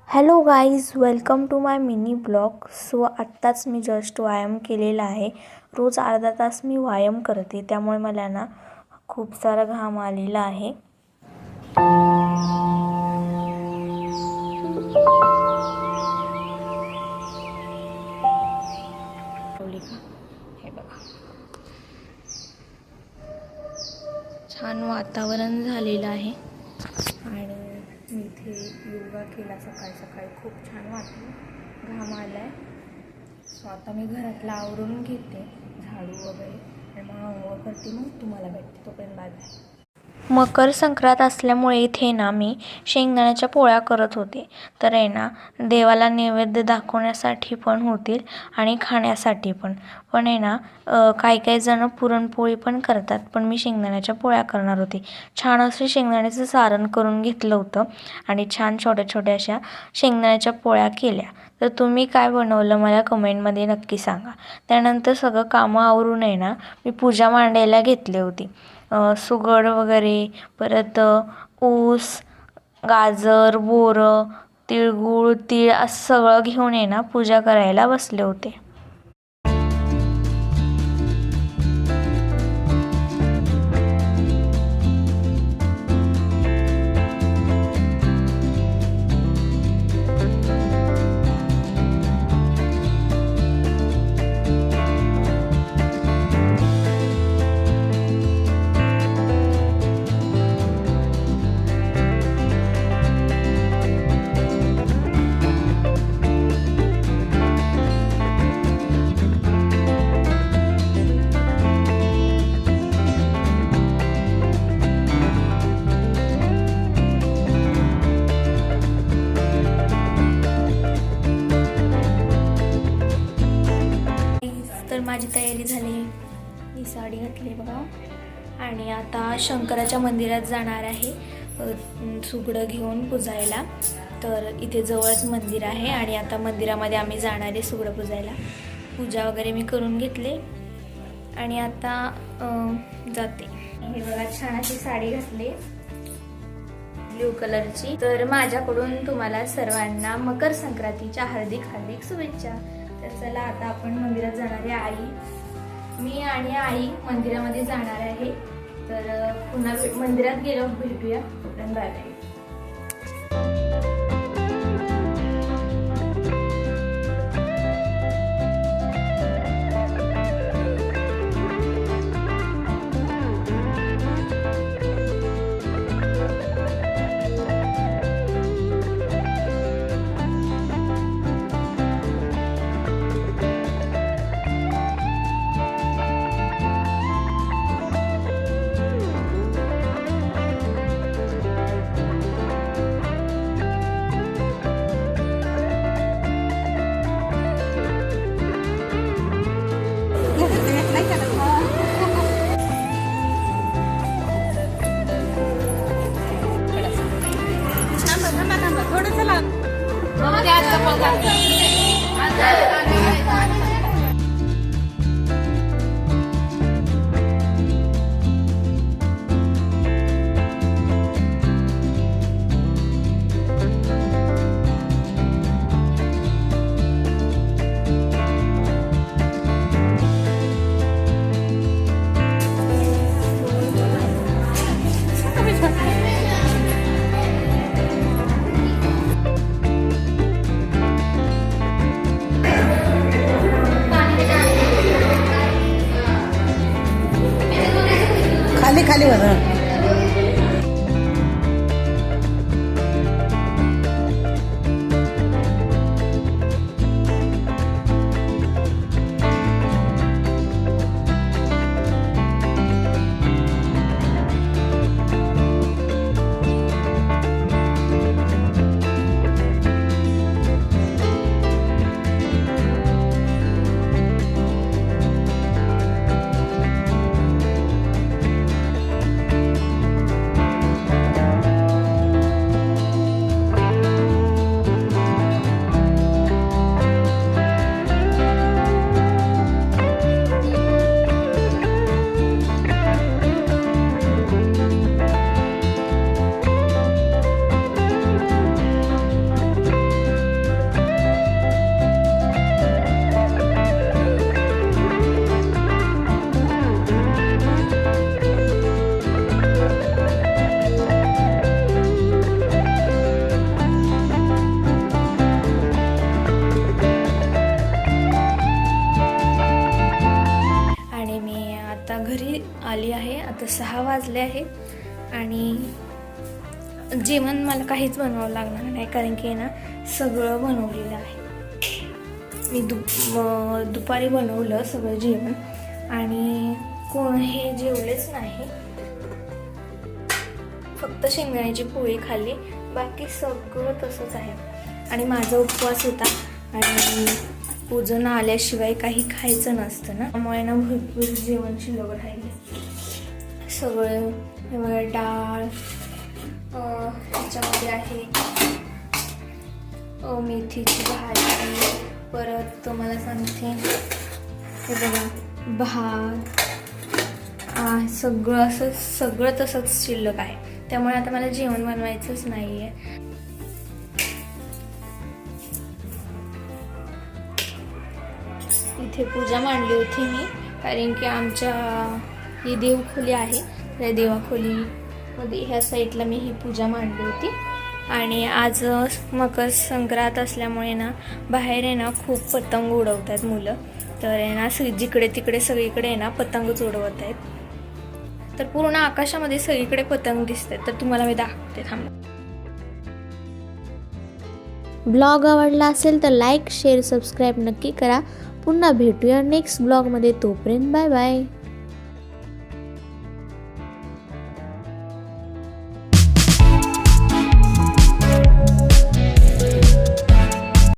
Hello guys, welcome to my mini blog. So आत्ताच मी just व्यायाम केलेला आहे. रोज अर्धा तास मी व्यायाम करते, त्यामुळे मला ना खूप सारा घाम आलेला आहे. हे बघा, छान वातावरण झालेलं आहे आणि मी इथे योगा केला सकाळी सकाळी. खूप छान वाटलं, घाम आला आहे. सो आता मी घरातला आवरून घेते, झाडू वगैरे, आणि मग आंघोळ करते. मग तुम्हाला भेटते, तोपर्यंत बाय बाय. मकर संक्रांत असल्यामुळे इथे ना मी शेंगदाण्याच्या पोळ्या करत होते. तर आहे ना, देवाला नैवेद्य दाखवण्यासाठी पण होतील आणि खाण्यासाठी पण आहे ना. काही जण पुरणपोळी पण करतात, पण मी शेंगदाण्याच्या पोळ्या करणार होते. छान असे शेंगदाण्याचं सारण करून घेतलं होतं आणि छान छोट्या छोट्या अशा शेंगदाण्याच्या पोळ्या केल्या. तर तुम्ही काय बनवलं मला कमेंटमध्ये नक्की सांगा. त्यानंतर सगळं कामं आवरून आहे ना, मी पूजा मांडायला घेतली होती. सुगड वगैरे, परत ऊस, गाजर, बोरं, तिळगुळ, तीळ असं सगळं घेऊन आहे ना पूजा करायला बसले होते. तर माझी तयारी झाली, ही साडी घातली बघा, आणि आता शंकराच्या मंदिरात जाणार आहे सुगडं घेऊन पुजायला. तर इथे जवळच मंदिर आहे आणि आता मंदिरामध्ये आम्ही जाणार आहे सुगडं पुजायला. पूजा वगैरे मी करून घेतले आणि आता जाते. हे बघा, छान अशी साडी घातली ब्ल्यू कलरची. तर माझ्याकडून तुम्हाला सर्वांना मकर संक्रांतीच्या हार्दिक हार्दिक शुभेच्छा. तर चला, आता आपण मंदिरात जाणार आहे. मी आणि आई मंदिरामध्ये जाणार आहे. तर पुन्हा मंदिरात गेलो भेटूया, तोपर्यंत बाय बाय. खाली खाली बघा. वाजले आहे आणि जेवण मला काहीच बनवावं लागणार नाही, कारण की ना सगळं बनवलेलं आहे. मी दुपारी बनवलं सगळं जेवण आणि कोण हे जेवलेच नाही, फक्त शेंगदाण्याची पोळी खाल्ली, बाकी सगळं तसंच आहे. आणि माझा उपवास होता आणि पूजन आल्याशिवाय काही खायचं नसतं ना, त्यामुळे ना भरपूर जेवण शिल्लक राहिले. सगळं डाळ ह्याच्यामध्ये आहे, मेथीची भाजी, परत तुम्हाला सांगते हे बघा भात, सगळं तसंच शिल्लक आहे. त्यामुळे आता मला जेवण बनवायचंच नाहीये. इथे पूजा मांडली होती मी, कारण की आमच्या ही देवखोली आहे, त्या देवाखोलीमध्ये ह्या साईडला मी ही पूजा मांडली होती. आणि आज मकर संक्रांत असल्यामुळे ना बाहेर आहे ना खूप पतंग उडवतात मुलं, तर आहे ना जिकडे तिकडे सगळीकडे आहे ना पतंगच उडवत आहेत. तर पूर्ण आकाशामध्ये सगळीकडे पतंग दिसतात, तर तुम्हाला मी दाखवते, थांबा. ब्लॉग आवडला असेल तर लाईक, शेअर, सबस्क्राईब नक्की करा. पुन्हा भेटूया नेक्स्ट ब्लॉगमध्ये. तोपर्यंत बाय बाय.